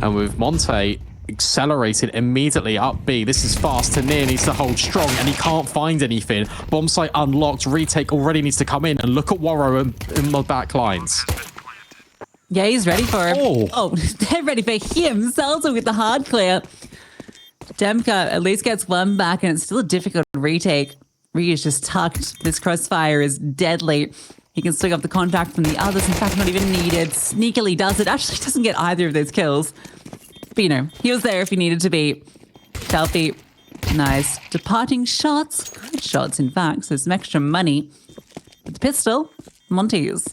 And with Monte accelerated immediately up B, this is fast. Tanir needs to hold strong, and he can't find anything. Bomb site unlocked. Retake already needs to come in, and look at Warrow in the back lines. Yeah, he's ready for him. Oh, they're ready for him. Salsa with the hard clear. Demka at least gets one back, and it's still a difficult retake. Ryu is just tucked. This crossfire is deadly. He can swing off the contact from the others. In fact, not even needed. Sneakily does it. Actually doesn't get either of those kills. But, you know, he was there if he needed to be. Selfie. Nice. Departing shots. Good shots, in fact. So some extra money. With the pistol, Monte's.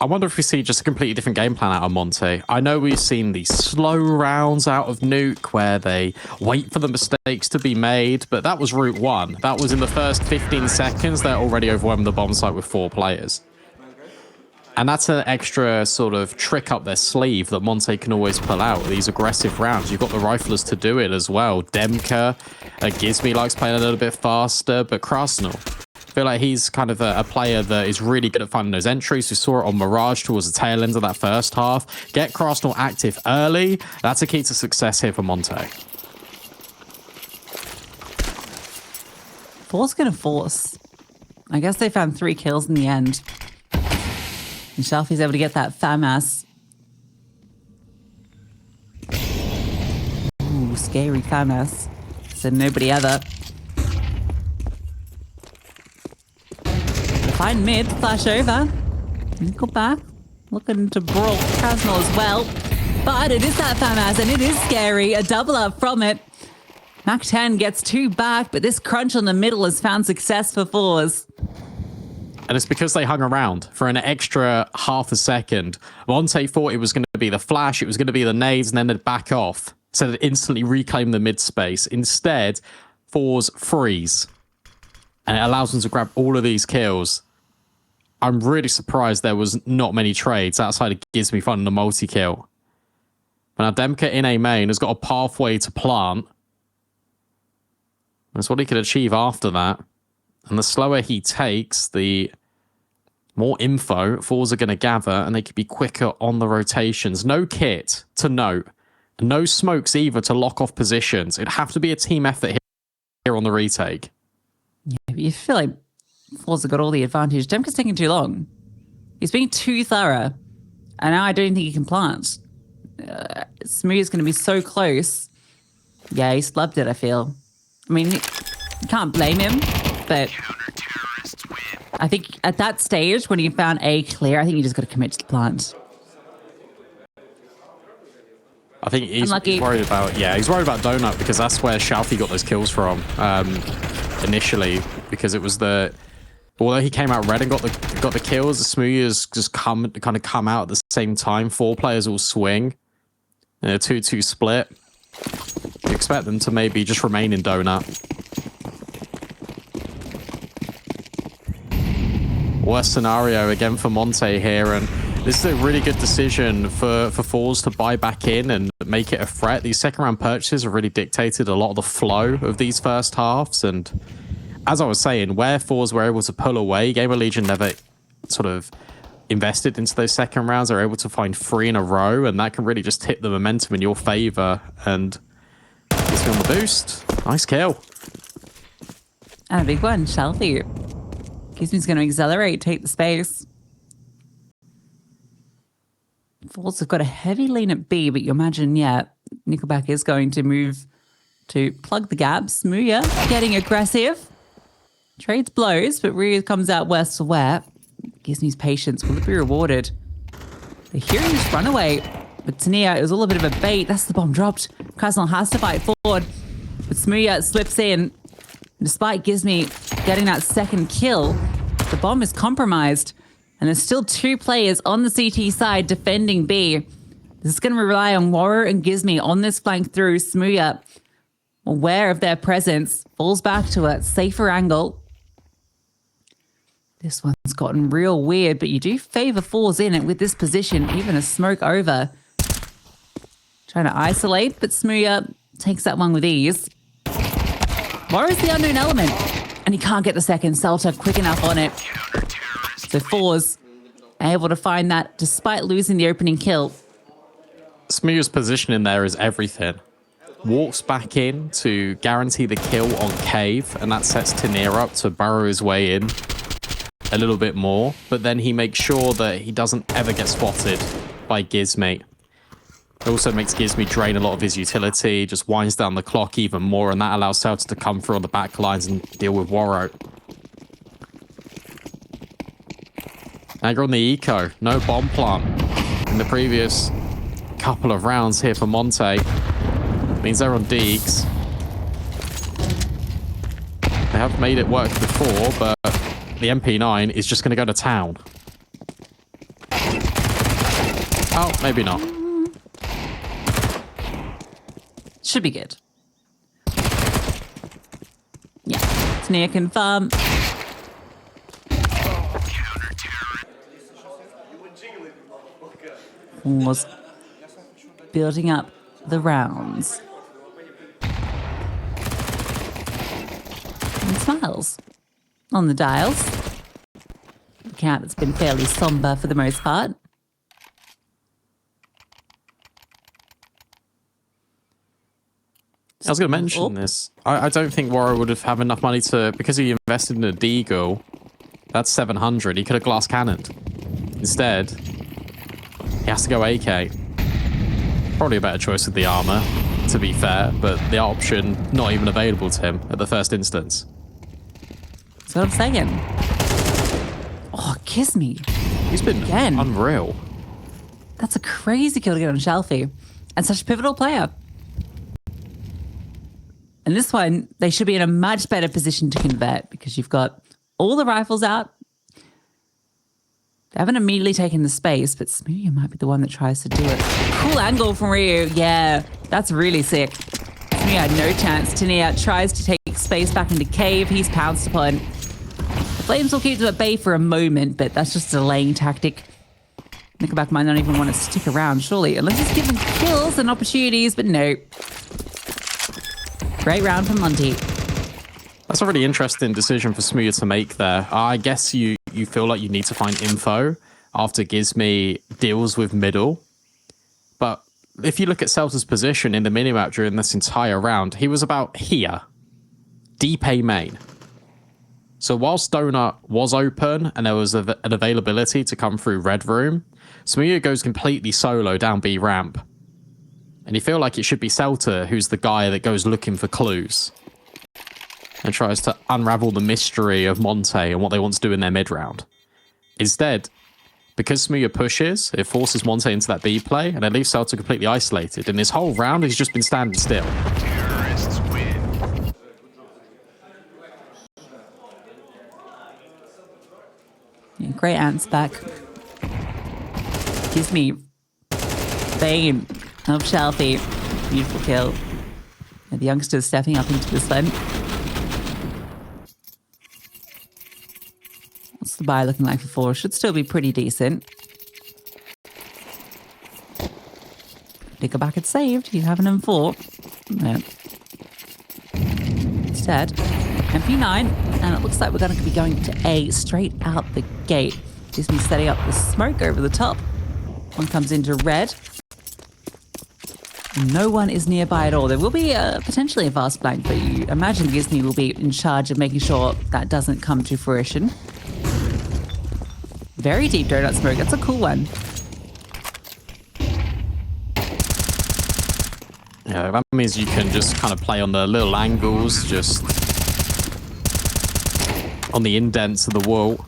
I wonder if we see just a completely different game plan out of Monte. I know we've seen these slow rounds out of Nuke where they wait for the mistakes to be made, but that was route one. That was in the first 15 seconds. They're already overwhelmed the bomb site with 4 players. And that's an extra sort of trick up their sleeve that Monte can always pull out, these aggressive rounds. You've got the riflers to do it as well. Demka, Gizmi likes playing a little bit faster, but kRaSnaL, I feel like he's kind of a player that is really good at finding those entries. We saw it on Mirage towards the tail end of that first half. Get kRaSnaL active early. That's a key to success here for Monte. forZe gonna force. I guess they found 3 kills in the end. And Shelfie's able to get that FAMAS. Ooh, scary FAMAS. Said nobody ever. Find mid, flash over. Go back. Looking to brawl kRaSnaL as well. But it is that FAMAS, and it is scary. A double up from it. Mac 10 gets 2 back, but this crunch on the middle has found success for forZe. And it's because they hung around for an extra half a second. Monte thought it was going to be the flash, it was going to be the nades, and then they'd back off. So they'd instantly reclaim the mid space. Instead, forZe freeze. And it allows them to grab all of these kills. I'm really surprised there was not many trades outside of Gizmi finding the multi-kill. But now Demka in A main has got a pathway to plant. That's what he could achieve after that. And the slower he takes, the more info forZe are going to gather, and they could be quicker on the rotations. No kit to note. No smokes either to lock off positions. It'd have to be a team effort here on the retake. Yeah, but you feel like forZe got all the advantage. Demka's taking too long. He's being too thorough. And now I don't think he can plant. Smooth's going to be so close. Yeah, he slubbed it, I feel. I mean, you can't blame him, but I think at that stage, when you found A clear, I think you just got to commit to the plant. I think he's worried about, he's worried about Donut because that's where Shelfie got those kills from initially, because it was although he came out red and got the kills, the Smoothers just come out at the same time. 4 players all swing in a 2-2 split. You expect them to maybe just remain in Donut. Worst scenario again for Monte here, and this is a really good decision for forZe to buy back in and make it a threat. These second round purchases have really dictated a lot of the flow of these first halves, and as I was saying, where forZe were able to pull away, Game of Legion never sort of invested into those second rounds. They're able to find 3 in a row, and that can really just tip the momentum in your favor. And this on the boost. Nice kill. And a big one, Shelfie. Gizmi's going to accelerate, take the space. forZe have got a heavy lean at B, but you imagine, Nickelback is going to move to plug the gaps. Muya getting aggressive. Trades blows, but Ryu comes out worse for wear. Gizmi's patience, will it be rewarded? The Heroes run away. But Tania, it was all a bit of a bait. That's the bomb dropped. kRaSnaL has to fight forward. But Smuya slips in. Despite Gizmi getting that second kill, the bomb is compromised. And there's still 2 players on the CT side defending B. This is going to rely on Warrior and Gizmi on this flank through. Smuya, aware of their presence, falls back to a safer angle. This one's gotten real weird, but you do favor forZe in it with this position, even a smoke over. Trying to isolate, but Smuya takes that one with ease. Warrior's the unknown element, and he can't get the second Celta quick enough on it. So forZe able to find that despite losing the opening kill. Smooth's position in there is everything. Walks back in to guarantee the kill on Cave, and that sets tNER up to burrow his way in a little bit more, but then he makes sure that he doesn't ever get spotted by Gizmy. It also makes Gizmy drain a lot of his utility, just winds down the clock even more, and that allows seltz to come through on the back lines and deal with Warrow. Now you're on the eco, no bomb plant. In the previous couple of rounds here for Monte, means they're on Deeks. They have made it work before, but the MP9 is just going to go to town. Oh, maybe not. Should be good. Yeah, tNER confirm. Was building up the rounds. And smiles on the dials. The count has been fairly somber for the most part. I was going to mention this. I don't think Warrow would have had enough money to, because he invested in a Deagle, that's 700. He could have glass cannoned. Instead, he has to go AK. Probably a better choice with the armor, to be fair, but the option not even available to him at the first instance. That's what I'm saying. Oh, kiss me. He's been Again. unreal. That's a crazy kill to get on Shelfie. And such a pivotal player. And this one, they should be in a much better position to convert because you've got all the rifles out. They haven't immediately taken the space, but Smoothie might be the one that tries to do it. Cool angle from Ryu. Yeah, that's really sick. Smoothie had no chance. tNER tries to take space back into Cave. He's pounced upon. The Flames will keep them at bay for a moment, but that's just a delaying tactic. Nickelback might not even want to stick around, surely, unless he's given kills and opportunities, but no. Great round from Monte. That's a really interesting decision for Smooth to make there. I guess you feel like you need to find info after Gizmy deals with middle. But if you look at seltz's position in the minimap during this entire round, he was about here. Deep A main. So whilst Donut was open and there was an availability to come through Red Room, Smooth goes completely solo down B ramp. And you feel like it should be Selta who's the guy that goes looking for clues and tries to unravel the mystery of Monte and what they want to do in their mid round. Instead, because Smooth pushes, it forces Monte into that B play and it leaves Selta completely isolated. And this whole round, he's just been standing still. Terrorists win. Yeah, great ants back. Gives me Bane of Shelfie. Beautiful kill. And the youngsters stepping up into this one. What's the buy looking like for 4? Should still be pretty decent. Nickelback had saved. He's having him 4. No. Instead, MP9. And it looks like we're going to be going to A straight out the gate. Gives me setting up the smoke over the top. One comes into red. No one is nearby at all. There will be potentially a fast blank, but you imagine Disney will be in charge of making sure that doesn't come to fruition. Very deep donut smoke. That's a cool one. Yeah, that means you can just kind of play on the little angles, just on the indents of the wall.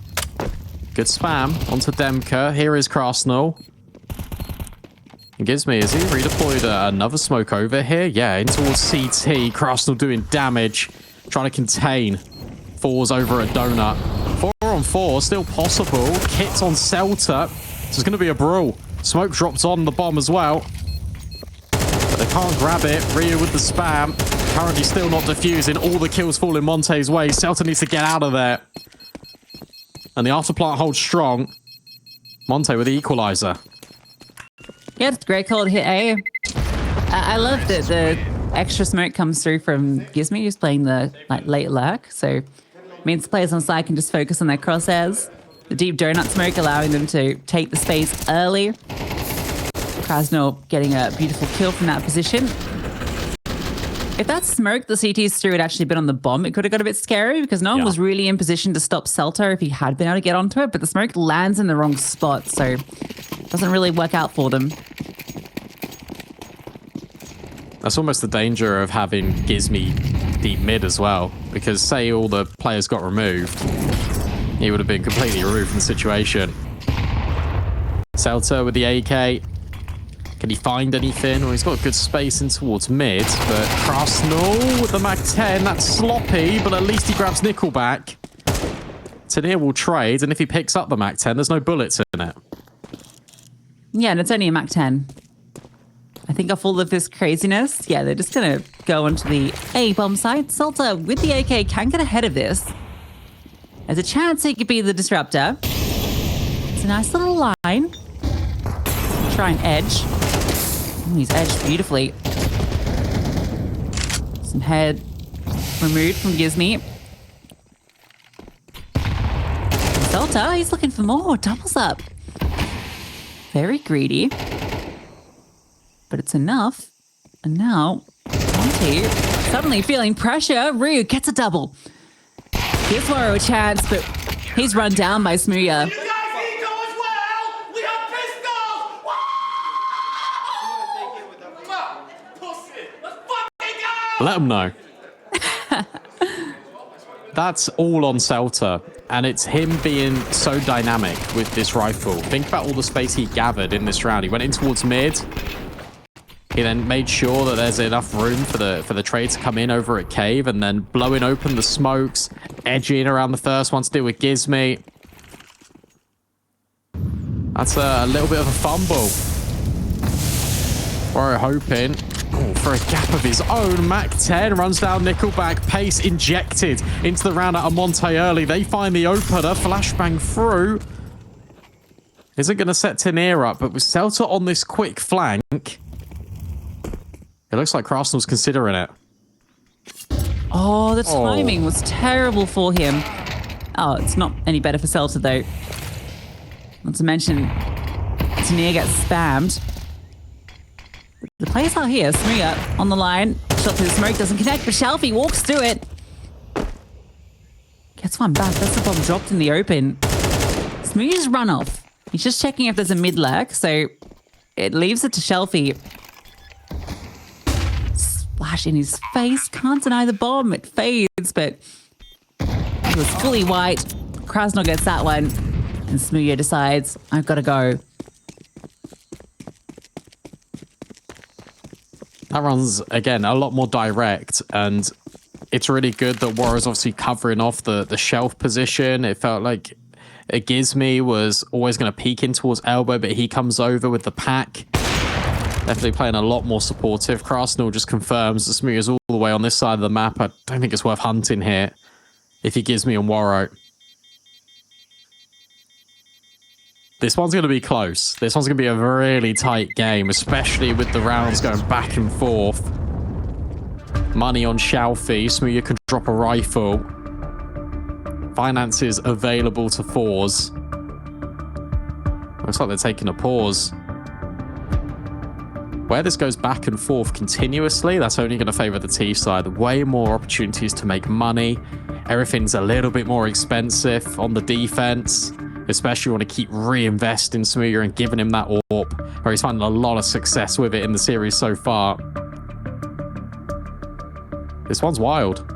Good spam onto Demka. Here is kRaSnaL. And Gizmy, has he redeployed another smoke over here? Yeah, in towards CT. kRaSnaL doing damage, trying to contain forZe over a donut. 4-on-4, still possible. Kit on Selta. So it's going to be a brawl. Smoke drops on the bomb as well. But they can't grab it. Ryu with the spam. Currently still not defusing. All the kills fall in Monte's way. Selta needs to get out of there. And the afterplant holds strong. Monte with the equalizer. Yeah, it's a great call to hit A. I love that the extra smoke comes through from Gizmy, who's playing the late lurk. So it means players on side can just focus on their crosshairs. The deep donut smoke allowing them to take the space early. kRaSnaL getting a beautiful kill from that position. If that smoke the CTs threw had actually been on the bomb, it could have got a bit scary because no one was really in position to stop celTA if he had been able to get onto it, but the smoke lands in the wrong spot, so it doesn't really work out for them. That's almost the danger of having Gizmy deep mid as well, because say all the players got removed, he would have been completely removed from the situation. celTA with the AK. Can he find anything? Well, he's got good space in towards mid, but kRaSnaL with the Mac-10, that's sloppy, but at least he grabs Nickelback. Taneer will trade, and if he picks up the Mac-10, there's no bullets in it. Yeah, and it's only a Mac-10. I think off all of this craziness, yeah, they're just going to go onto the A-bomb side. celTA with the AK can get ahead of this. There's a chance he could be the disruptor. It's a nice little line. Try and edge. Ooh, he's edged beautifully. Some head removed from Gizmy. celTA, he's looking for more. Doubles up. Very greedy. But it's enough. And now, Monte suddenly feeling pressure. Ryu gets a double. Gives Waro a chance, but he's run down by smooya. Let them know. That's all on celTA, and it's him being so dynamic with this rifle. Think about all the space he gathered in this round. He went in towards mid. He then made sure that there's enough room for the trade to come in over at cave, and then blowing open the smokes, edging around the first one to deal with Gizmy. That's a little bit of a fumble. We're hoping for a gap of his own. Mac-10 runs down Nickelback. Pace injected into the round out of Monte early. They find the opener. Flashbang through. Isn't going to set Taneer up, but with celTA on this quick flank, it looks like kRaSnaL's considering it. Oh, the timing was terrible for him. Oh, it's not any better for celTA, though. Not to mention, Taneer gets spammed. The players are here. smooya on the line. Shot through the smoke, doesn't connect, but Shelfie walks through it. Gets one back. That's the bomb dropped in the open. smooya's run off. He's just checking if there's a mid-lag, so it leaves it to Shelfie. Splash in his face. Can't deny the bomb. It fades, but it was fully white. kRaSnaL gets that one, and smooya decides, I've got to go. That runs, again, a lot more direct, and it's really good that Warrior's obviously covering off the shelf position. It felt like Gizmy was always going to peek in towards elbow, but he comes over with the pack. Definitely playing a lot more supportive. kRaSnaL just confirms that smooya's all the way on this side of the map. I don't think it's worth hunting here if he Gizmy on Warrior. This one's going to be close. This one's going to be a really tight game, especially with the rounds going back and forth. Money on Shelfie. smooya can drop a rifle. Finances available to forZe. Looks like they're taking a pause. Where this goes back and forth continuously, that's only going to favor the T side. Way more opportunities to make money. Everything's a little bit more expensive on the defense. Especially want to keep reinvesting smooya and giving him that AWP, where he's finding a lot of success with it in the series so far. This one's wild.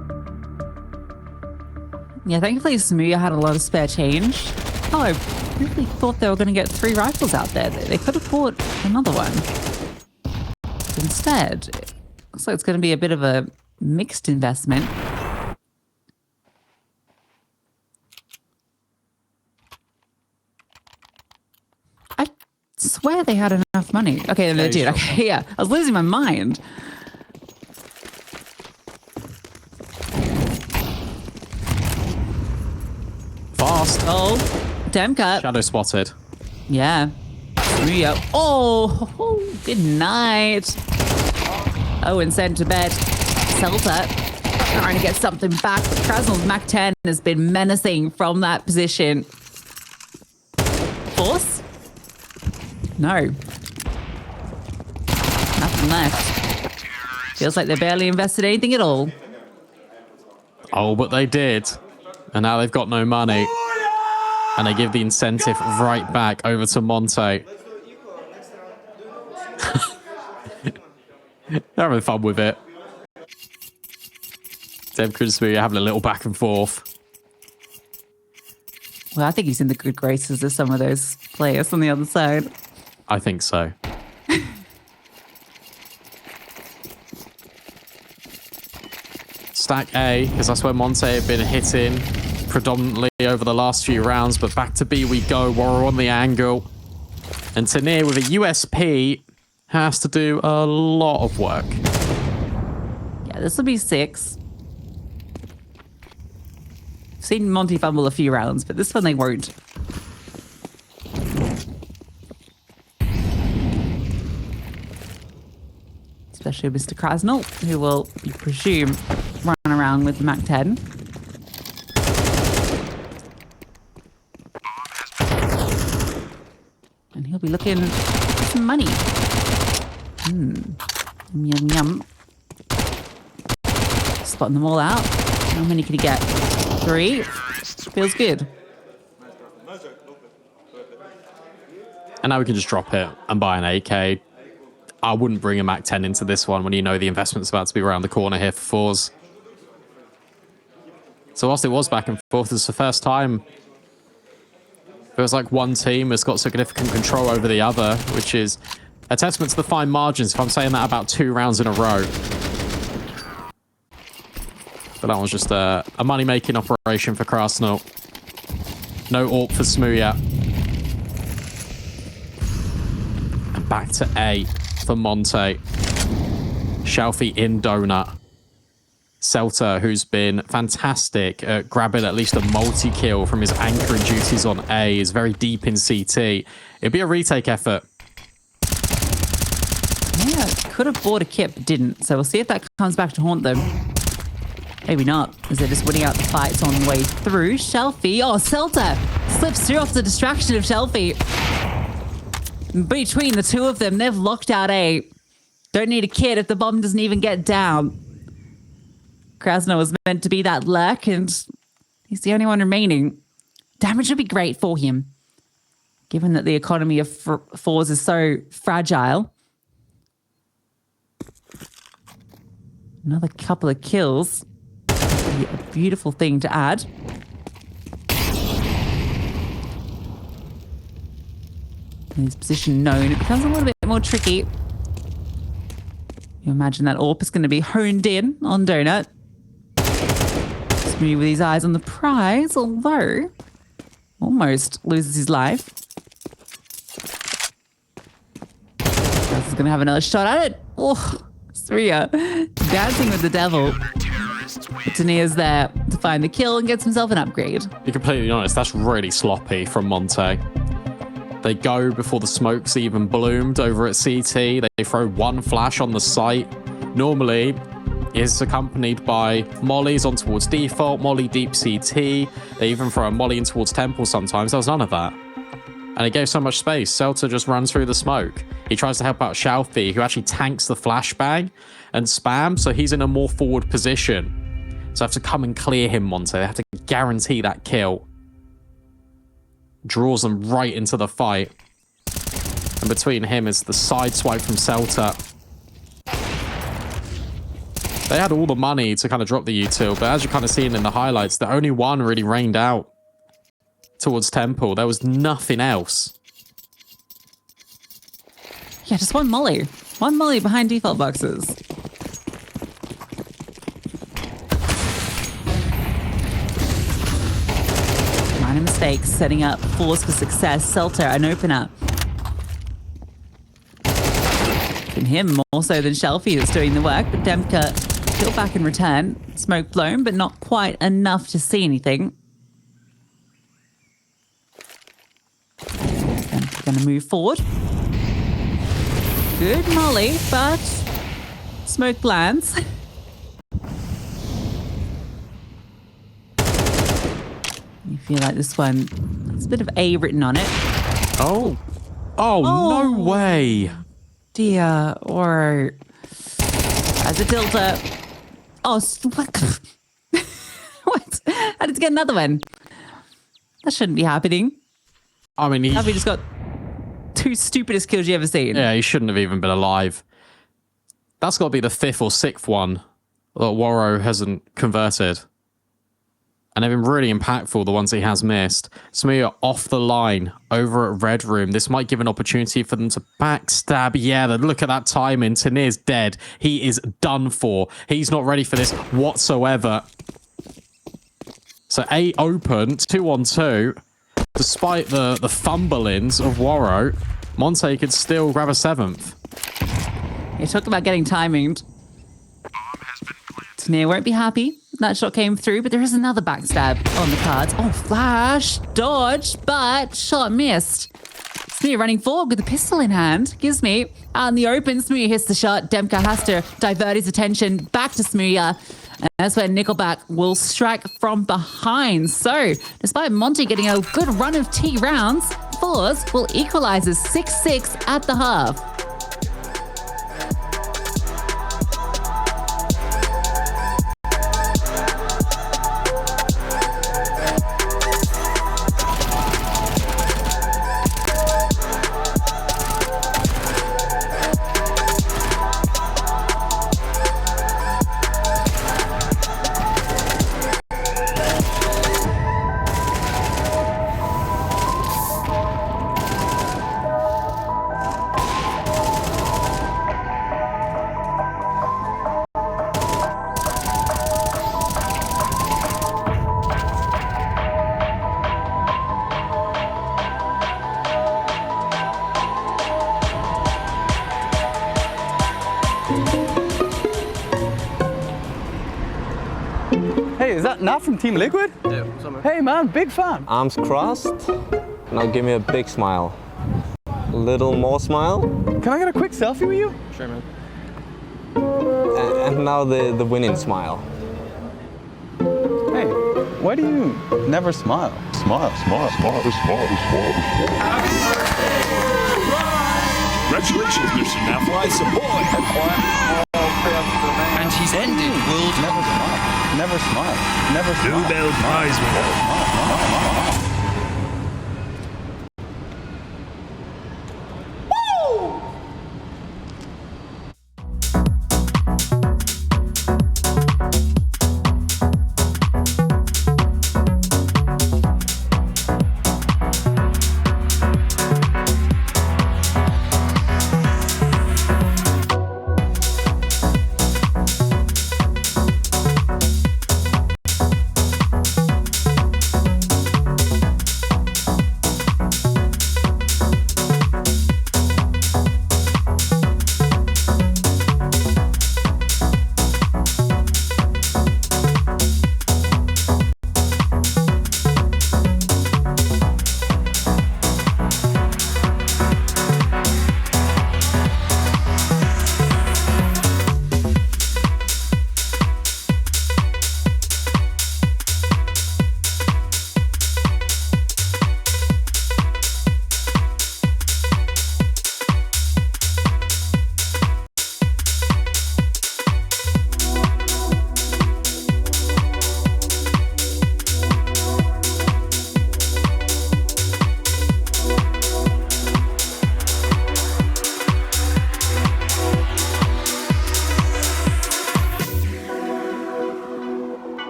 Yeah, thankfully smooya had a lot of spare change. Oh, I really thought they were going to get 3 rifles out there. They could have bought another one. But instead, it looks like it's going to be a bit of a mixed investment. I swear they had enough money. Okay, they did. Okay, yeah. I was losing my mind. Fast. Oh, damn cut. Shadow spotted. Yeah. smooya. Oh, good night. Oh, and sent to bed. celTA trying to get something back, but kRaSnaL's Mac-10 has been menacing from that position. forZe? No. nothing left. Feels like they barely invested anything at all. Oh, but they did. And now they've got no money. And they give the incentive right back over to Monte. They're having fun with it. Dev Crispy having a little back and forth. Well, I think he's in the good graces of some of those players on the other side. I think so. Stack A, because that's where Monte have been hitting predominantly over the last few rounds, but back to B we go. We're on the angle. And Tanir with a USP has to do a lot of work. Yeah, this will be 6. I've seen Monte fumble a few rounds, but this one they won't. Especially Mr. kRaSnaL, who will, you presume, run around with the Mac 10. And he'll be looking for some money. Yum, yum. Spotting them all out. How many can he get? 3. Feels good. And now we can just drop it and buy an AK. I wouldn't bring a Mac 10 into this one when you know the investment's about to be around the corner here for forZe. So whilst it was back and forth, it's the first time feels like one team has got significant control over the other, which is a testament to the fine margins, if I'm saying that about 2 rounds in a row. But that was just a money-making operation for kRaSnaL. No AWP for Smooya. And back to A for Monte. Shelfie in donut. Celta, who's been fantastic at grabbing at least a multi-kill from his anchoring duties on A, is very deep in CT. It'd be a retake effort. Yeah, could have bought a kit, but didn't. So we'll see if that comes back to haunt them. Maybe not, as they're just winning out the fights on the way through. Shelfie, oh, Celta slips through off the distraction of Shelfie. Between the two of them, they've locked out A. Don't need a kit if the bomb doesn't even get down. kRaSnaL was meant to be that lurk, and he's the only one remaining. Damage would be great for him, given that the economy of forZe is so fragile. Another couple of kills. Be a beautiful thing to add. In his position known, it becomes a little bit more tricky. You imagine that AWP is going to be honed in on Donut. Smooth with his eyes on the prize, although almost loses his life. He's going to have another shot at it. Oh, Surya dancing with the devil. Tanir's there to find the kill and gets himself an upgrade. To be completely honest, that's really sloppy from Monte. They go before the smokes even bloomed over at CT. They throw one flash on the site. Normally, it's accompanied by mollies on towards default, molly deep CT. They even throw a molly in towards temple sometimes. There was none of that. And it gave so much space. Celta just runs through the smoke. He tries to help out Shelfie, who actually tanks the flashbang and spam, so he's in a more forward position. So they have to come and clear him, Monte. They have to guarantee that kill. Draws them right into the fight. And between him is the side swipe from Celta. They had all the money to kind of drop the util, but as you're kind of seeing in the highlights, the only one really rained out towards temple. There was nothing else. Yeah, just one molly. One molly behind default boxes. Minor mistakes setting up forZe for success. Celta, an opener. And him more so than Shelfie that's doing the work, but Demka kill back in return. Smoke blown, but not quite enough to see anything. Demka gonna move forward. Good molly, but smoke lands. You feel like this one, there's a bit of A written on it. Oh, no way. dear. Or as a tilter. Oh, what? What? How did you get another one? That shouldn't be happening. I mean, Have we just got two stupidest kills you ever seen? yeah, he shouldn't have even been alive. That's got to be the 5th or 6th one that Waro hasn't converted. And they've been really impactful, the ones he has missed. Smooya off the line over at Red Room. This might give an opportunity for them to backstab. Yeah, look at that timing. Tanir's dead. He is done for. He's not ready for this whatsoever. So 8 open, 2-on-2. Despite the fumblings of Waro, Monte could still grab a 7th. You talked about getting timinged. Tanir won't be happy. That shot came through, but there is another backstab on the cards. Oh, flash, dodge, but shot missed. Smooya running forward with a pistol in hand. Gives me out in the open. Smooya hits the shot. Demka has to divert his attention back to Smooya. And that's where Nickelback will strike from behind. So, despite Monte getting a good run of T rounds, forZe will equalize as 6-6 at the half. Hey, is that Nat from Team Liquid? Yeah, what's up, man? Hey man, big fan. Arms crossed. Now give me a big smile. A little more smile. Can I get a quick selfie with you? Sure, man. And now the winning smile. Hey, why do you never smile? Smile, smile, smile, smile, smile. Congratulations, Mr. Naflies, a boy. And he's ended world. Never smile. Never smile. Never smile. Nobel Prize winner.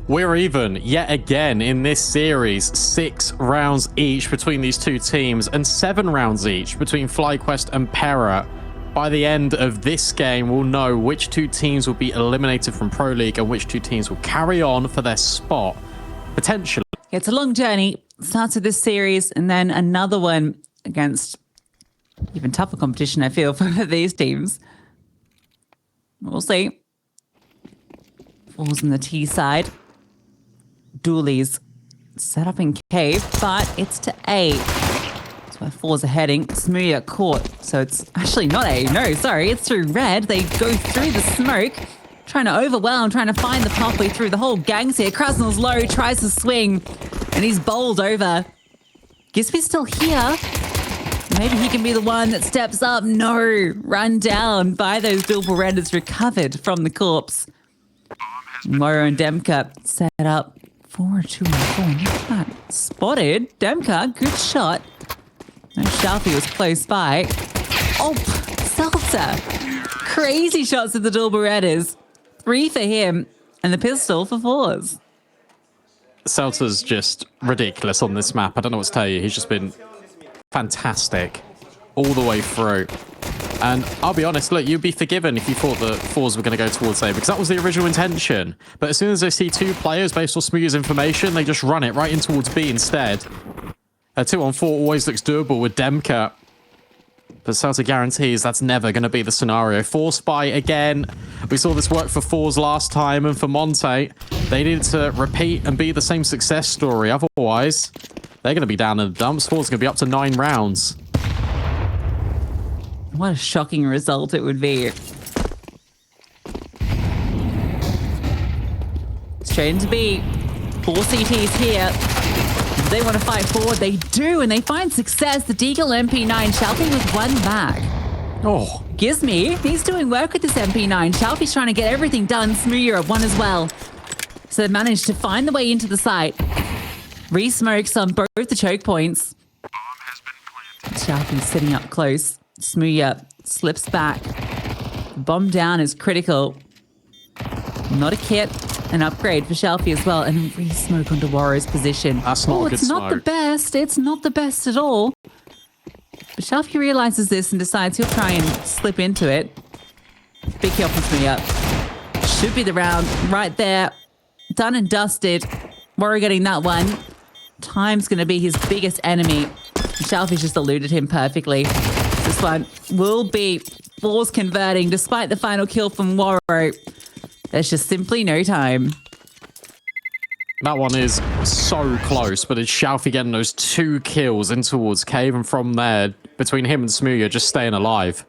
We're even yet again in this series. 6 rounds each between these two teams and 7 rounds each between FlyQuest and Pera. By the end of this game, we'll know which 2 teams will be eliminated from Pro League and which 2 teams will carry on for their spot, potentially. It's a long journey. Starts with this series and then another one against Even tougher competition, I feel, for these teams. We'll see. Falls on the T side. Doolies set up in cave, but it's to A. That's where fours are heading. Smooya caught. So it's actually not A. No, sorry. It's through red. They go through the smoke. Trying to overwhelm, trying to find the pathway through. The whole gang's here. kRaSnaL's low, tries to swing, and he's bowled over. Gisby's still here. Maybe he can be the one that steps up. No, run down by those double redders, recovered from the corpse. Moro and Demka set up for a 2-on-4. Look at that. Spotted. Demka, good shot. No, Sharpie was close by. Oh, Salsa. Crazy shots at the double redders. 3 for him, and the pistol for fours. Seltzer's just ridiculous on this map. I don't know what to tell you. He's just been fantastic all the way through. And I'll be honest, look, you'd be forgiven if you thought that fours were going to go towards A, because that was the original intention. But as soon as they see 2 players based on Smooya's information, they just run it right in towards B instead. A 2-on-4 always looks doable with Demka. But Celta guarantees that's never going to be the scenario. 4 spy again. We saw this work for fours last time, and for Monte, they needed to repeat and be the same success story. Otherwise, they're going to be down in the dumps. Fours going to be up to 9 rounds. What a shocking result it would be. Straight into B. 4 CTs here. They want to fight forward. They do, and they find success. The Deagle MP9, Shalpy with 1 back. Oh, Gizmy, he's doing work with this MP9. Shalpy's trying to get everything done. Smooya at 1 as well. So they managed to find the way into the site. Re-smokes on both the choke points. Shalpy's sitting up close. Smooya slips back. Bomb down is critical. Not a kit. An upgrade for Shalpy as well, and re-smoke onto Warrow's position. That's not a good it's not the smoke. best. It's not the best at all. But Shalpy realizes this and decides he'll try and slip into it. Big kill from Smooya. Should be the round right there. Done and dusted. Warrow getting that one. Time's going to be his biggest enemy. Shalpy's just eluded him perfectly. This one will be fours converting despite the final kill from Warrow. There's just simply no time. that one is so close, but it's Shalfie getting those 2 kills in towards Cave, and from there, between him and Smooya, just staying alive.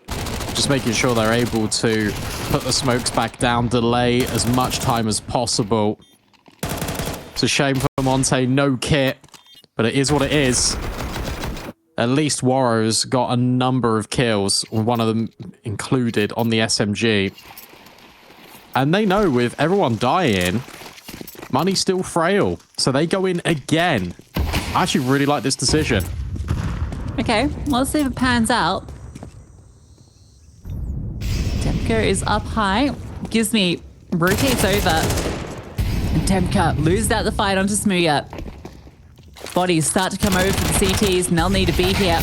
Just making sure they're able to put the smokes back down, delay as much time as possible. It's a shame for Monte, no kit, but it is what it is. At least Warrow's got a number of kills, one of them included on the SMG. And they know with everyone dying, money's still frail. So they go in again. I actually really like this decision. Okay, let's see if it pans out. Demka is up high. Gizmy rotates over. And Demka loses out the fight onto Smooya. Bodies start to come over for the CTs, and they'll need to be here.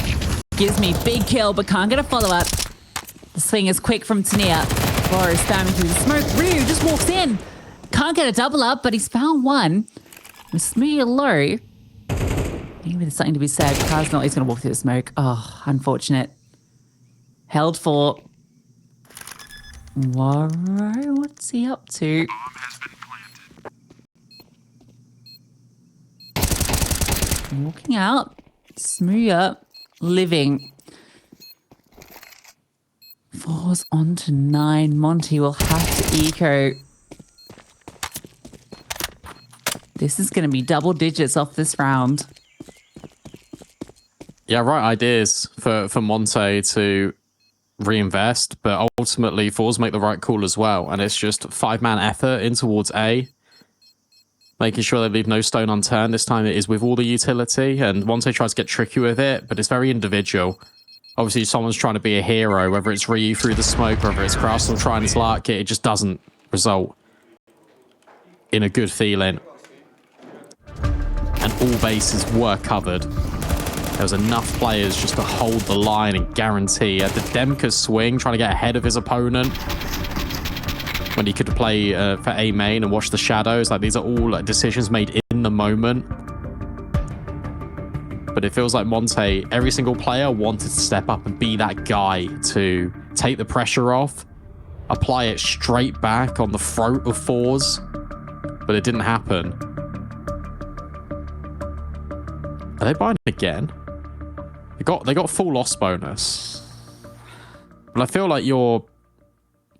Gizmy, big kill, but can't get a follow-up. The swing is quick from Tania. Warrow spamming through the smoke. Ryu just walks in. Can't get a double up, but he's found one. With Smooya low. Maybe there's something to be said. kRaSnaL is going to walk through the smoke. Oh, unfortunate. Held for Warrow. What's he up to? Walking out. Smooya living. 4's on to 9. Monte will have to eco. This is going to be double digits off this round. Yeah, right ideas for Monte to reinvest, but ultimately fours make the right call as well. And it's just 5-man effort in towards A. Making sure they leave no stone unturned. This time it is with all the utility, and Monte tries to get tricky with it, but it's very individual. Obviously, someone's trying to be a hero, whether it's Ryu through the smoke, whether it's kRaSnaL trying his luck, it just doesn't result in a good feeling. And all bases were covered. There was enough players just to hold the line and guarantee. The Demka swing, trying to get ahead of his opponent when he could play for A main and watch the shadows. Like, these are all decisions made in the moment. But it feels like Monte, every single player wanted to step up and be that guy to take the pressure off, apply it straight back on the throat of forZe, but it didn't happen. Are they buying again? They got full loss bonus. But I feel like you're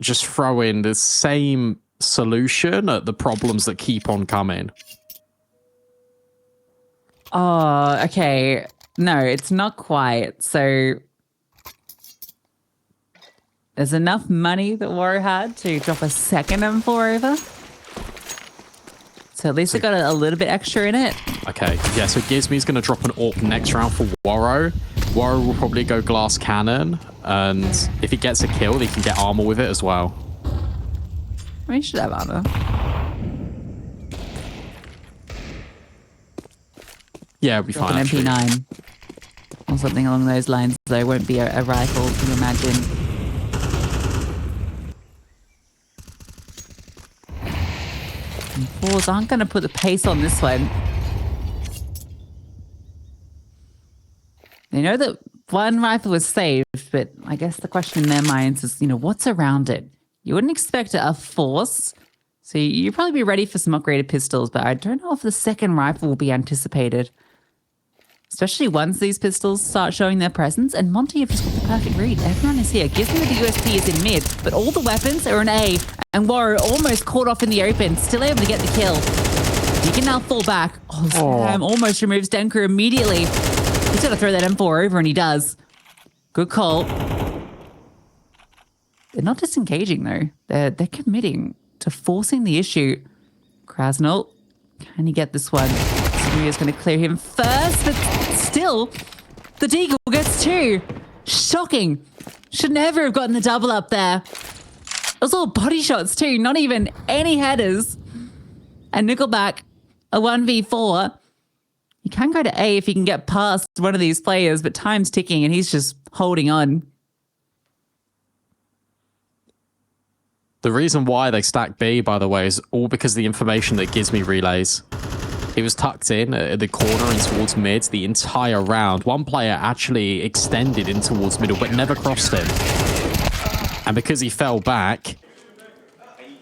just throwing the same solution at the problems that keep on coming. Oh, okay. No, it's not quite. So there's enough money that Waro had to drop a second M4 over. So at least it got a little bit extra in it. Okay, yeah, so Gizmi's going to drop an AWP next round for Waro. Waro will probably go glass cannon, and if he gets a kill, he can get armor with it as well. I mean, he should have armor. Yeah, it'll be Drop fine, an actually. MP9 or something along those lines. There won't be a rifle, can you imagine? And forZe aren't going to put the pace on this one. They know that one rifle was saved, but I guess the question in their minds is, what's around it? You wouldn't expect a force, so you'd probably be ready for some upgraded pistols, but I don't know if the second rifle will be anticipated. Especially once these pistols start showing their presence, and Monte have just got the perfect read. Everyone is here. Gives me the USP is in mid, but all the weapons are in A, and Waro almost caught off in the open, still able to get the kill. He can now fall back. Oh, Sam almost removes Denker immediately. He's got to throw that M4 over, and he does. Good call. They're not disengaging, though. They're committing to forcing the issue. kRaSnaL, can he get this one? Samuya's going to clear him first, but still, the Deagle gets two. Shocking. Should never have gotten the double up there. It was all body shots, too. Not even any headers. And Nickelback, a 1v4. He can go to A if he can get past one of these players, but time's ticking and he's just holding on. The reason why they stack B, by the way, is all because of the information that Gizmi relays. He was tucked in at the corner and towards mid the entire round. One player actually extended in towards middle, but never crossed him. And because he fell back,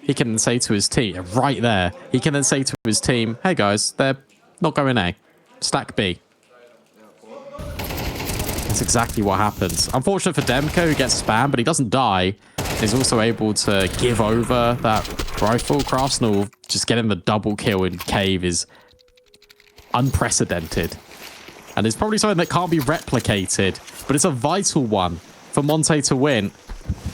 he can then say to his team, right there, he can then say to his team, hey guys, they're not going A. Stack B. That's exactly what happens. Unfortunate for Demko, who gets spammed, but he doesn't die. He's also able to give over that rifle. kRaSnaL just getting the double kill in Cave is unprecedented. And it's probably something that can't be replicated, but it's a vital one for Monte to win.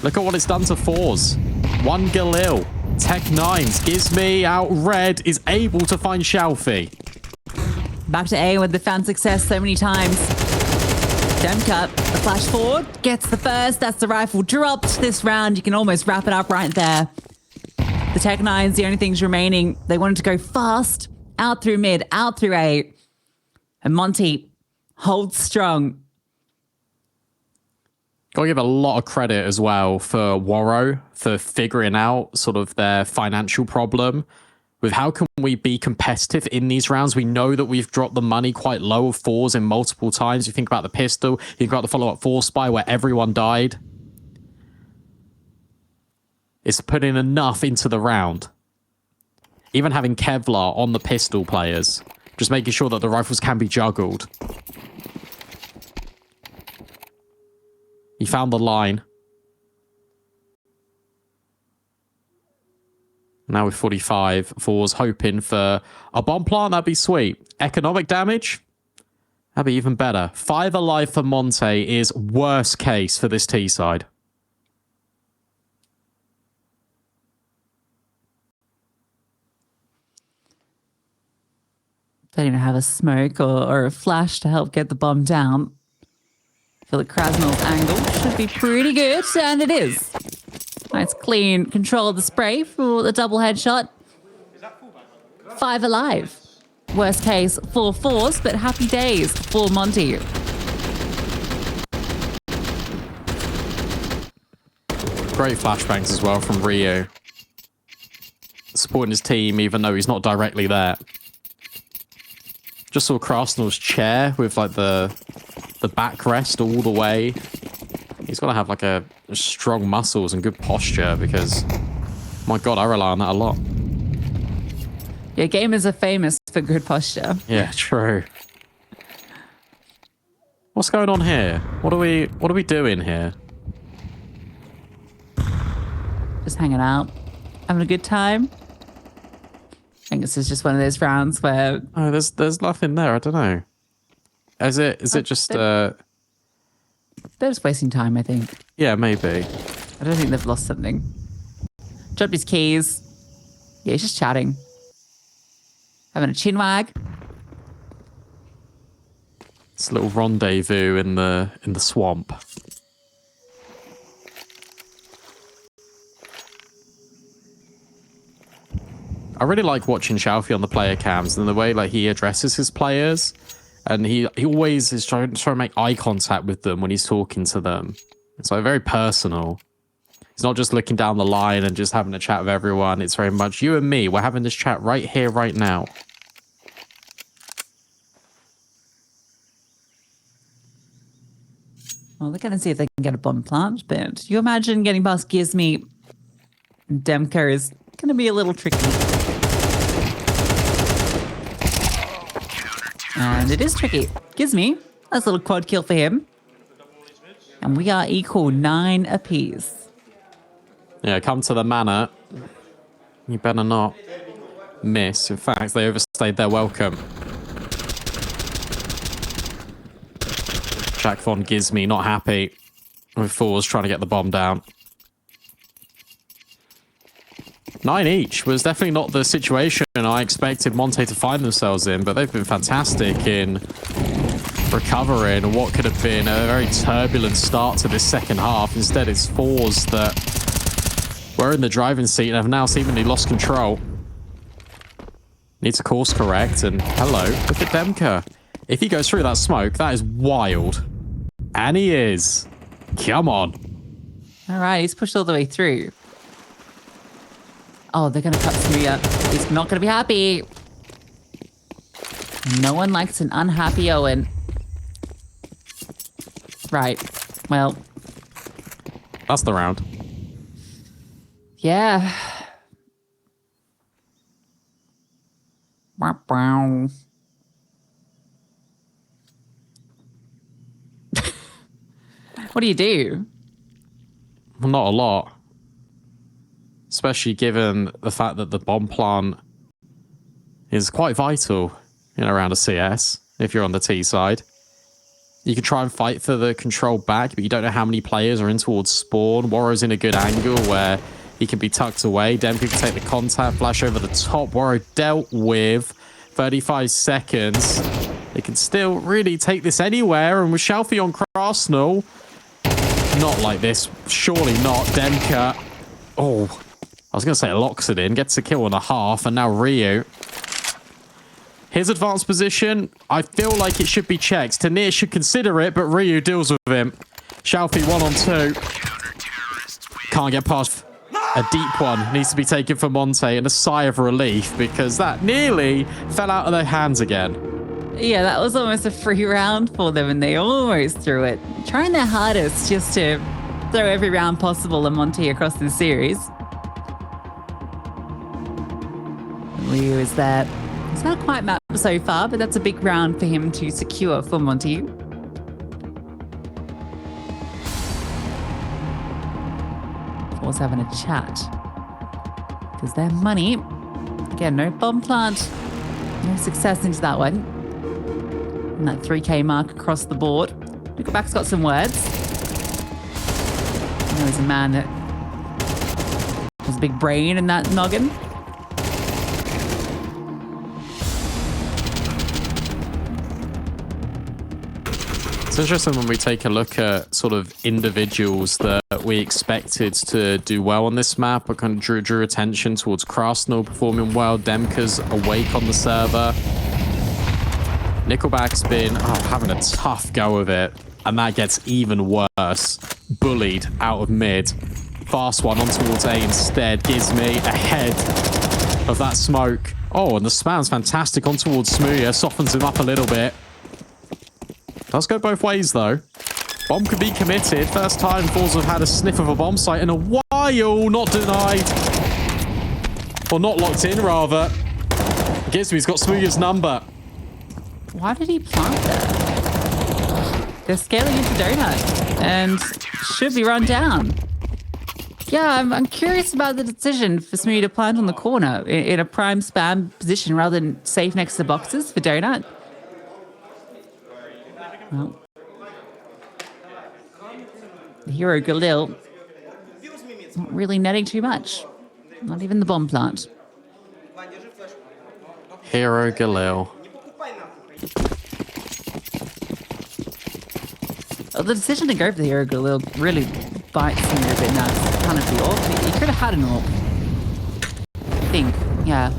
Look at what it's done to forZe. One Galil. Tech 9s. Gizmi out red is able to find Shalfie. Back to A with the fan success so many times. Demcut, a flash forward, gets the first. That's the rifle dropped this round. You can almost wrap it up right there. The Tech 9's the only things remaining. They wanted to go fast, out through mid, out through A. And Monte holds strong. Gotta give a lot of credit as well for Waro for figuring out sort of their financial problem with how can we be competitive in these rounds. We know that we've dropped the money quite low of forZe in multiple times. You think about the pistol, you think about the follow-up force spy where everyone died. It's putting enough into the round. Even having Kevlar on the pistol players, just making sure that the rifles can be juggled. He found the line. Now with 45, forZe hoping for a bomb plant. That'd be sweet. Economic damage? That'd be even better. 5 alive for Monte is worst case for this T side. They don't even have a smoke or a flash to help get the bomb down. I feel like kRaSnaL's angle should be pretty good, and it is. Nice clean control of the spray for the double headshot. 5 alive. Worst case for forZe, but happy days for Monte. Great flashbangs as well from Rio. Supporting his team even though he's not directly there. Just saw kRaSnaL's chair with like the backrest all the way. He's got to have like a strong muscles and good posture because, my God, I rely on that a lot. Yeah, gamers are famous for good posture. Yeah, true. What's going on here? What are we doing here? Just hanging out, having a good time. I think this is just one of those rounds where Oh, there's nothing there. I don't know. Is it just they're just wasting time, I think. yeah, maybe. I don't think they've lost something. Dropped his keys. Yeah, he's just chatting. Having a chin wag. It's a little rendezvous in the swamp. I really like watching Xiaofi on the player cams and the way like he addresses his players, and he always is trying to make eye contact with them when he's talking to them. It's like very personal. He's not just looking down the line and just having a chat with everyone. It's very much you and me. We're having this chat right here, right now. Well, they're going to see if they can get a bomb plant, but you imagine getting past Gizmy and Demka is going to be a little tricky. And it is tricky. Gizmy, that's a little quad kill for him. And we are equal 9 apiece. Yeah, come to the manor. You better not miss. In fact, they overstayed their welcome. Jack Von Gizmy not happy with forZe trying to get the bomb down. 9 each was definitely not the situation I expected Monte to find themselves in, but they've been fantastic in recovering what could have been a very turbulent start to this second half. Instead, it's forZe that were in the driving seat and have now seemingly lost control. Need to course correct, and hello, look at Demka. If he goes through that smoke, that is wild. And he is. Come on. All right, he's pushed all the way through. Oh, they're going to cut Smooya. He's not going to be happy. No one likes an unhappy Owen. Right. Well. That's the round. Yeah. Wow. What do you do? Well, not a lot. Especially given the fact that the bomb plant is quite vital in a round of CS, if you're on the T side. You can try and fight for the control back, but you don't know how many players are in towards spawn. Warrow's in a good angle where he can be tucked away. Demka can take the contact, flash over the top. Warrow dealt with 35 seconds. They can still really take this anywhere, and with Xiaofi on kRaSnaL, not like this. Surely not. Demka. Oh, I was going to say locks it in. Gets a kill and a half. And now Ryu. His advanced position, I feel like it should be checked. Tanir should consider it, but Ryu deals with him. Xiaofi 1 on 2. Can't get past. A deep one needs to be taken for Monte, and a sigh of relief because that nearly fell out of their hands again. Yeah, that was almost a free round for them, and they almost threw it. Trying their hardest just to throw every round possible in Monte across this series. Ryu is there. It's not quite mapped so far, but that's a big round for him to secure for Monte. forZe having a chat. Because their money, again, no bomb plant, no success into that one. And that 3K mark across the board. Nickelback's got some words. You know, he's a man that has a big brain in that noggin. It's interesting when we take a look at sort of individuals that we expected to do well on this map, but kind of drew attention towards kRaSnaL performing well. Demka's awake on the server. Nickelback's been having a tough go of it, and that gets even worse. Bullied out of mid. Fast one on towards A instead. Gizmy ahead of that smoke. Oh, and the spam's fantastic on towards Smooya. Softens him up a little bit. Does go both ways, though. Bomb could be committed. First time forZe have had a sniff of a bomb site in a while. Not denied. Or not locked in, rather. Gizmy's got Smooya's number. Why did he plant there? They're scaling into Donut and should be run down. Yeah, I'm curious about the decision for Smooya to plant on the corner in a prime spam position rather than safe next to the boxes for Donut. Well, the hero kRaSnaL not really netting too much. Not even the bomb plant. Hero kRaSnaL. The decision to go for the hero kRaSnaL really bites him a bit now. It's kind of the AWP. He could have had an AWP. I think, yeah.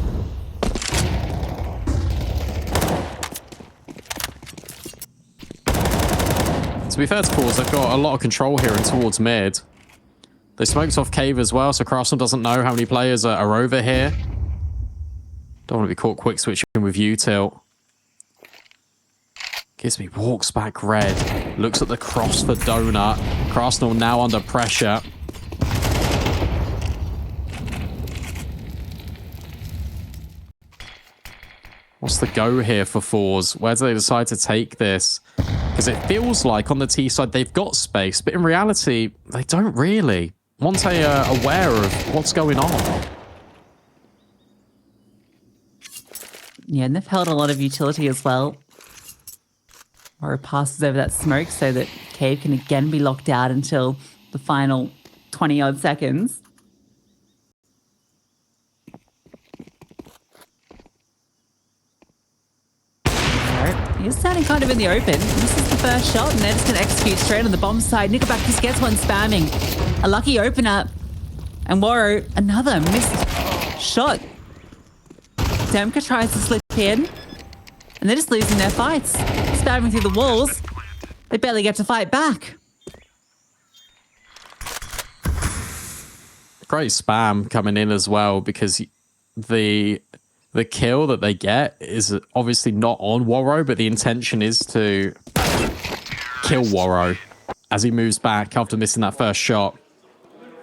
To be fair to forZe, they've got a lot of control here and towards mid. They smoked off cave as well, so kRaSnaL doesn't know how many players are over here. Don't want to be caught quick switching with util. Gizmy walks back red. Looks at the cross for Donut. kRaSnaL now under pressure. What's the go here for forZe? Where do they decide to take this? Because it feels like on the T side they've got space, but in reality, they don't really. Monte are aware of what's going on. Yeah, and they've held a lot of utility as well. Or it passes over that smoke so that Cave can again be locked out until the final 20-odd seconds. He's standing kind of in the open. This is the first shot, and they're just going to execute straight on the bomb side. Nickelback just gets one spamming. A lucky opener. And Waro, another missed shot. Demka tries to slip in. And they're just losing their fights. Spamming through the walls. They barely get to fight back. Great spam coming in as well, because the kill that they get is obviously not on Waro, but the intention is to kill Waro as he moves back after missing that first shot.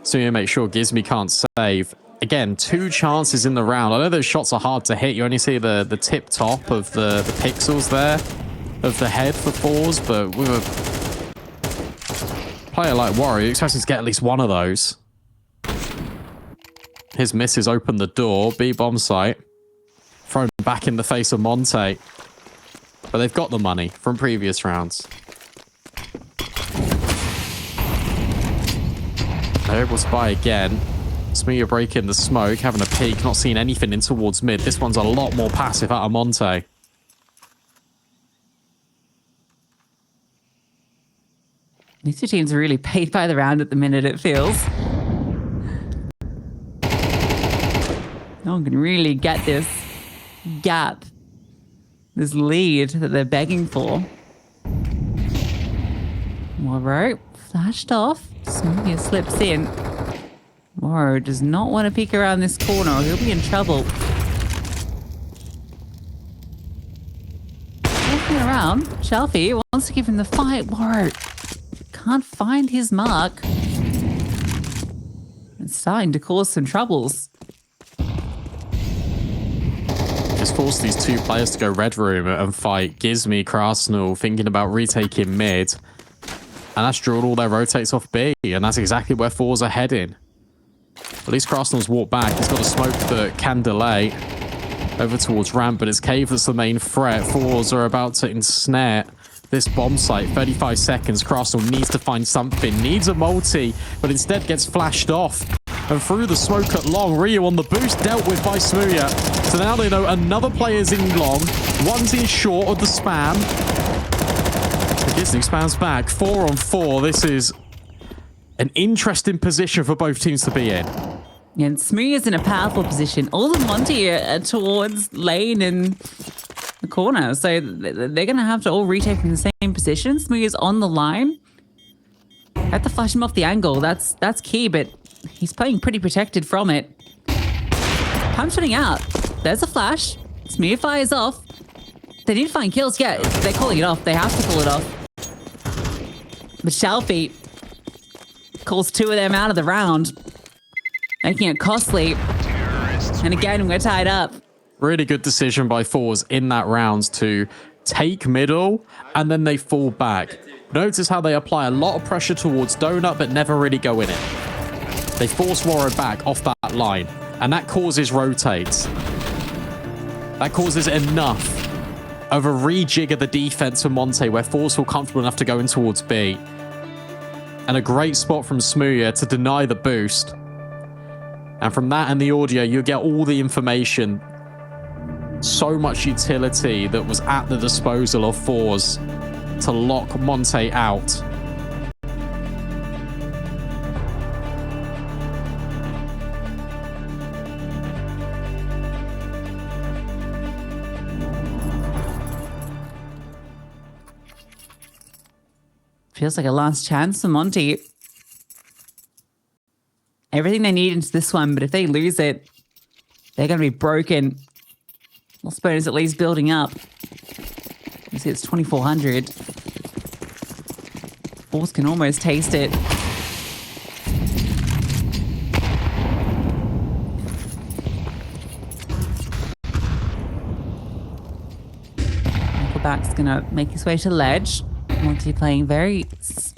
So you make sure Gizmy can't save. Again, 2 chances in the round. I know those shots are hard to hit. You only see the tip top of the pixels there of the head for forZe, but with a player like Waro, you expect him to get at least one of those. His misses open the door. B bomb site. Thrown back in the face of Monte. But they've got the money from previous rounds. They're able to buy again. Smooya breaking the smoke, having a peek, not seeing anything in towards mid. This one's a lot more passive out of Monte. These two teams are really paid by the round at the minute, it feels. No one can really get this gap, this lead that they're begging for. Waro flashed off. Smooya slips in. Waro does not want to peek around this corner or he'll be in trouble. Looking around, Shelfie wants to give him the fight. Waro can't find his mark. It's starting to cause some troubles. Just force these 2 players to go red room and fight Gizmy, kRaSnaL, thinking about retaking mid. And that's drawn all their rotates off B, and that's exactly where forZe are heading. At least kRaSnaL's walked back. He's got a smoke that can delay over towards ramp, but it's Cave that's the main threat. forZe are about to ensnare this bomb site. 35 seconds. kRaSnaL needs to find something. Needs a multi, but instead gets flashed off. And through the smoke at long, Ryu on the boost dealt with by Smooya. So now they know another player's in long. One's in short of the spam. Gizmy spams back. 4 on 4. This is an interesting position for both teams to be in. Yeah, and Smooya's in a powerful position. All of Monte are towards lane and the corner. So they're going to have to all retake from the same position. Smooya's on the line. Have to flash him off the angle. That's key, but he's playing pretty protected from it. Punching out. there's a flash. Smear fires off. They need to find kills. Yeah, they're calling it off. They have to call it off. But Shelfie calls 2 of them out of the round, making it costly. And again, we're tied up. Really good decision by forZe in that round to take middle, and then they fall back. Notice how they apply a lot of pressure towards Donut, but never really go in it. They force Warrow back off that line, and that causes rotates. That causes enough of a rejig of the defense for Monte, where forZe feel comfortable enough to go in towards B. And a great spot from Smooya to deny the boost. And from that and the audio, you get all the information. So much utility that was at the disposal of forZe to lock Monte out. Feels like a last chance for Monte. Everything they need into this one, but if they lose it, they're going to be broken. Loss bonus at least building up. You see it's 2,400. forZe can almost taste it. Nickelback's going to make his way to ledge. Monte playing very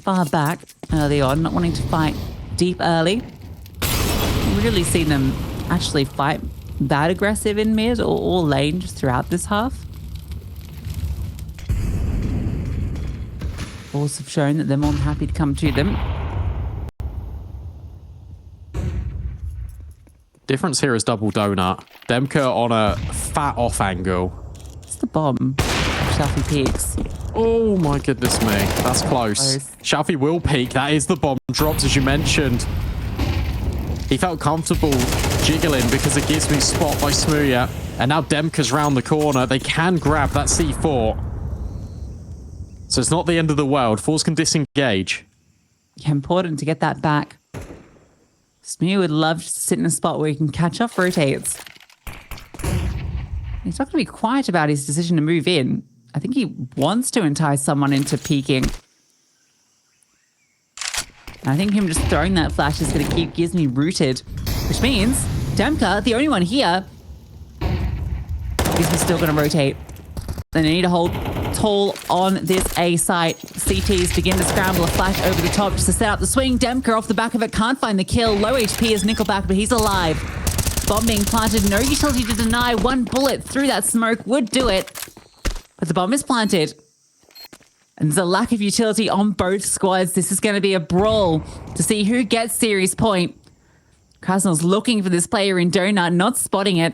far back early on, not wanting to fight deep early. Really seen them actually fight that aggressive in mid or lane just throughout this half. forZe have shown that they're more than happy to come to them. Difference here is double Donut. Demka on a fat off angle. It's the bomb. Shelfie peaks. Oh my goodness me. That's close. Shelfie will peak. That is the bomb drops, as you mentioned. He felt comfortable jiggling because it gives me spot by Smooya. And now Demka's round the corner. They can grab that C4. So it's not the end of the world. forZe can disengage. Yeah, important to get that back. Smooya would love to sit in a spot where he can catch off rotates. He's not going to be quiet about his decision to move in. I think he wants to entice someone into peeking. And I think him just throwing that flash is going to keep Gizmy rooted, which means Demka, the only one here, Gizmy's still going to rotate. They need to hold tall on this A site. CTs begin to scramble a flash over the top just to set up the swing. Demka off the back of it can't find the kill. Low HP is Nickelback, but he's alive. Bomb being planted, no utility to deny. One bullet through that smoke would do it. But the bomb is planted. And there's a lack of utility on both squads. This is going to be a brawl to see who gets series point. kRaSnaL's looking for this player in Donut, not spotting it.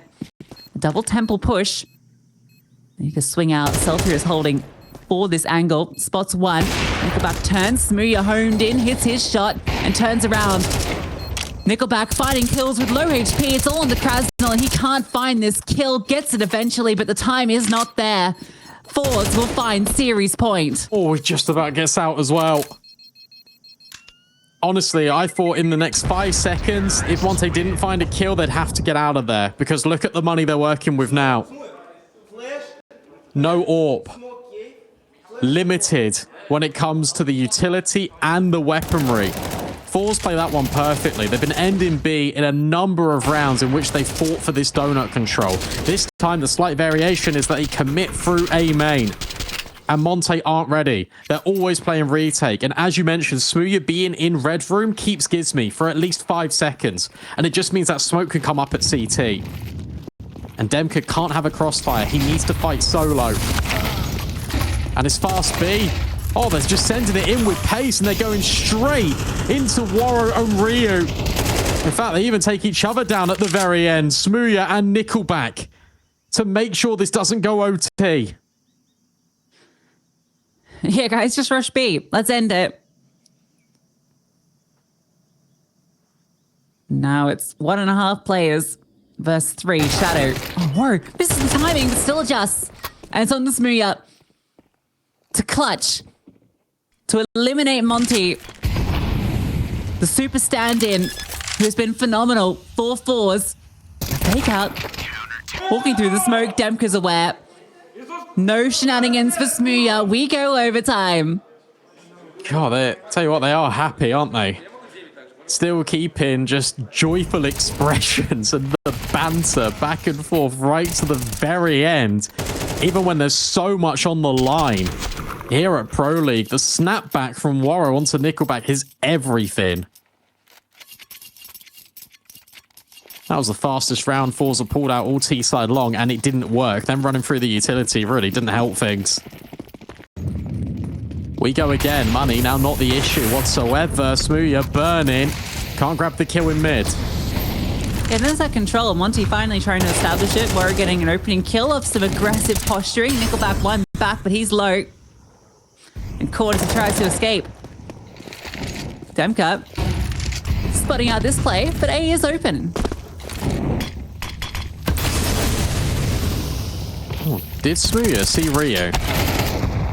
A double temple push. They can swing out. Seltzer is holding for this angle. Spots one. Nickelback turns. Smooya honed in, hits his shot, and turns around. Nickelback fighting kills with low HP. It's all on the kRaSnaL, and he can't find this kill. Gets it eventually, but the time is not there. forZe will find series point. Oh, he just about gets out as well. Honestly, I thought in the next 5 seconds, if Monte didn't find a kill, they'd have to get out of there. Because look at the money they're working with now. No AWP. Limited when it comes to the utility and the weaponry. forZe play that one perfectly. They've been ending B in a number of rounds in which they fought for this donut control. This time, the slight variation is that they commit through A main. And Monte aren't ready. They're always playing retake. And as you mentioned, Smooya being in red room keeps Gizmy for at least 5 seconds. And it just means that smoke can come up at CT. And Demka can't have a crossfire. He needs to fight solo. And it's fast B. Oh, they're just sending it in with pace, and they're going straight into Warrow and Ryu. In fact, they even take each other down at the very end, Smooya and Nickelback, to make sure this doesn't go OT. Yeah, guys, just rush B. Let's end it. Now it's 1.5 players versus 3. Shadow. Oh, whoa. This is the timing, but still adjusts. And it's on the Smooya to clutch, to eliminate Monte, the super stand-in, who's been phenomenal for forZe. Fake out. Walking through the smoke, Demka's aware. No shenanigans for Smooya. We go overtime. God, tell you what, they are happy, aren't they? Still keeping just joyful expressions and the banter back and forth right to the very end. Even when there's so much on the line. Here at Pro League, the snapback from Waro onto Nickelback is everything. That was the fastest round forZe pulled out all T-side long, and it didn't work. Them running through the utility really didn't help things. We go again. Money now not the issue whatsoever. Smooya burning. Can't grab the kill in mid. Yeah, there's that control. Monte finally trying to establish it. We're getting an opening kill off some aggressive posturing. Nickelback one back, but he's low. And caught as he tries to escape. Demka spotting out this play, but A is open. Oh, did Smooya see Rio?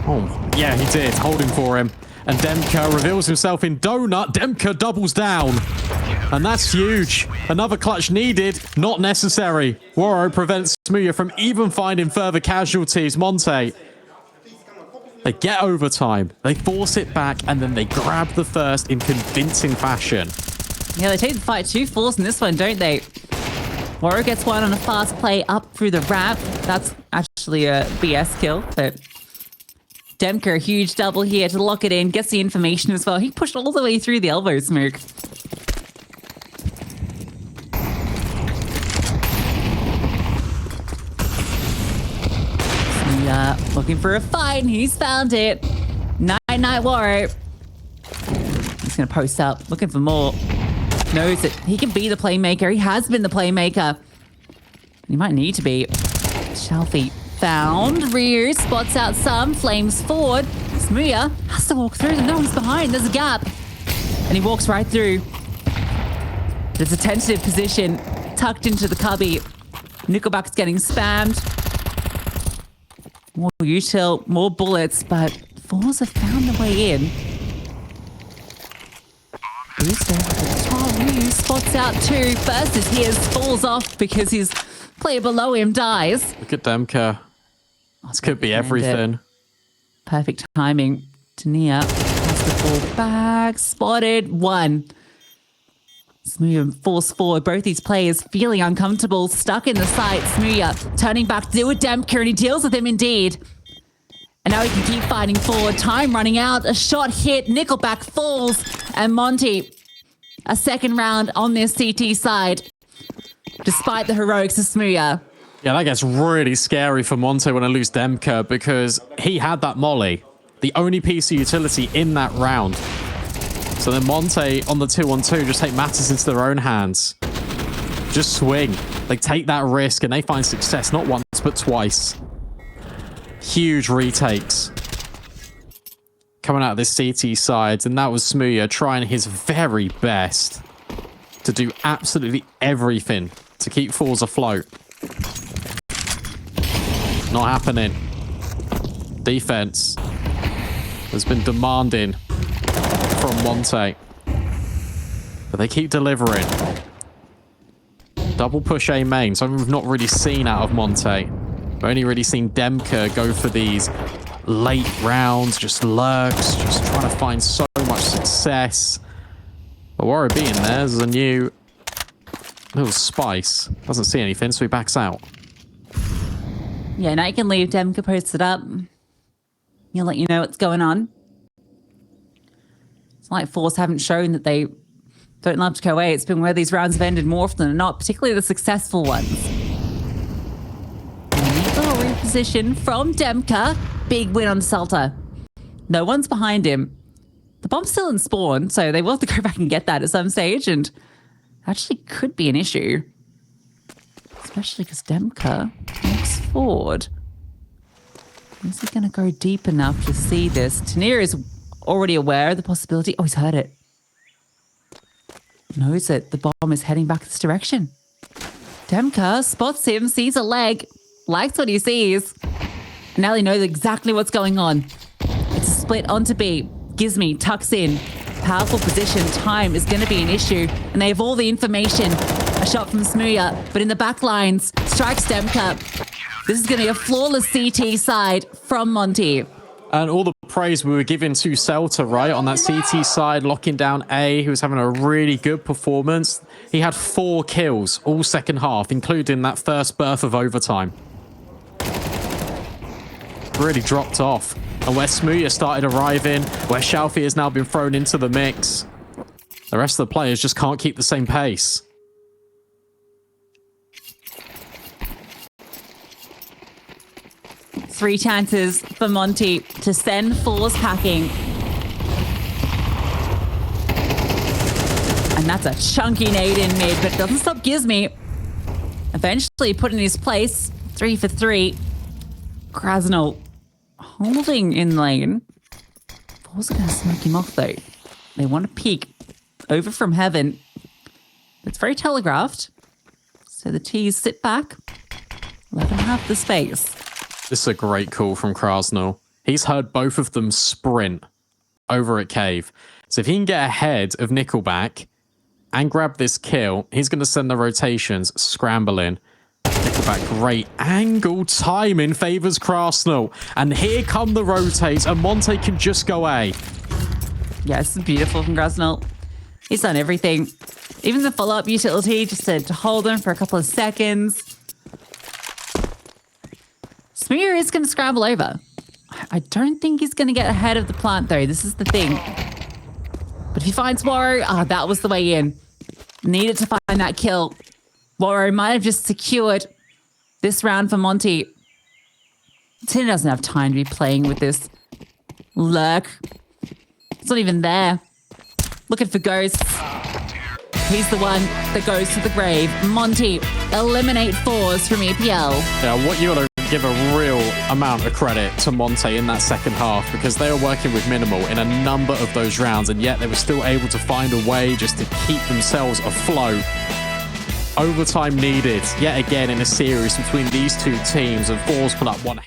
Oh, yeah, he did. Holding for him. And Demka reveals himself in Donut. Demka doubles down. And that's huge. Another clutch needed. Not necessary. Waro prevents Smooya from even finding further casualties. Monte. They get overtime. They force it back. And then they grab the first in convincing fashion. Yeah, they take the fight to force in this one, don't they? Waro gets one on a fast play up through the ramp. That's actually a BS kill, but Demka, a huge double here to lock it in, gets the information as well. He pushed all the way through the elbow smoke. Yeah, looking for a fight, and he's found it. Night, Waro. He's going to post up, looking for more. Knows that he can be the playmaker. He has been the playmaker. He might need to be. Shelfie found. Ryu spots out some. Flames forward. Smooya has to walk through. No one's behind. There's a gap. And he walks right through. There's a tentative position tucked into the cubby. Nickelback's getting spammed. More util, more bullets, but forZe have found the way in. Booster at the top. Ryu spots out two. First is his, falls off because his player below him dies. Look at Demka. This could be everything. Perfect timing. Tania has the ball back. Spotted. One. Smooya force forward. Both these players feeling uncomfortable. Stuck in the sight. Smooya turning back to deal with Demka, and he deals with him indeed. And now he can keep fighting forward. Time running out. A shot hit. Nickelback falls. And Monte, a second round on this CT side. Despite the heroics of Smooya. Yeah, that gets really scary for Monte when I lose Demka because he had that molly. The only piece of utility in that round. So then Monte on the 2-on-2 just take matters into their own hands. Just swing. They take that risk and they find success not once but twice. Huge retakes. Coming out of this CT side, and that was Smooya trying his very best to do absolutely everything to keep forZe afloat. Not happening. Defense has been demanding from Monte. But they keep delivering. Double push A main, something we've not really seen out of Monte. We've only really seen Demka go for these late rounds, just lurks, just trying to find so much success. But Waro being there's a new little spice. Doesn't see anything, so he backs out. Yeah, now you can leave Demka posted up. He'll let you know what's going on. It's like forZe haven't shown that they don't love to go away. It's been where these rounds have ended more often than not, particularly the successful ones. Neat little reposition from Demka. Big win on Salta. No one's behind him. The bomb's still in spawn, so they will have to go back and get that at some stage, and actually could be an issue. Especially because Demka walks forward. Is he going to go deep enough to see this? Tania is already aware of the possibility. Oh, he's heard it. Knows that the bomb is heading back this direction. Demka spots him, sees a leg, likes what he sees. And now they know exactly what's going on. It's a split onto B. Gizmy tucks in. Powerful position. Time is going to be an issue. And they have all the information. A shot from Smooya, but in the back lines, strikes Demka. This is going to be a flawless CT side from Monte. And all the praise we were giving to Celta, right, on that CT side, locking down A, who was having a really good performance. He had 4 kills all second half, including that first birth of overtime. Really dropped off. And where Smooya started arriving, where Shalfie has now been thrown into the mix, the rest of the players just can't keep the same pace. Three chances for Monte to send forZe packing. And that's a chunky nade in mid, but it doesn't stop Gizmy. Eventually put in his place. 3 for 3. kRaSnaL holding in lane. forZe are going to smoke him off though. They want to peek over from heaven. It's very telegraphed. So the T's sit back. Let them have the space. This is a great call from kRaSnaL. He's heard both of them sprint over at Cave. So if he can get ahead of Nickelback and grab this kill, he's going to send the rotations scrambling. Nickelback, great angle timing favors kRaSnaL. And here come the rotates, and Monte can just go A. Yeah, this is beautiful from kRaSnaL. He's done everything. Even the follow-up utility, just to hold him for a couple of seconds. Smooya is going to scramble over. I don't think he's going to get ahead of the plant, though. This is the thing. But if he finds Waro, that was the way in. Needed to find that kill. Waro might have just secured this round for Monte. Tina doesn't have time to be playing with this lurk. It's not even there. Looking for ghosts. He's the one that goes to the grave. Monte, eliminate forZe from EPL. Yeah, what you got to give a real amount of credit to Monte in that second half, because they were working with minimal in a number of those rounds, and yet they were still able to find a way just to keep themselves afloat. Overtime needed yet again in a series between these two teams, and forZe put up one.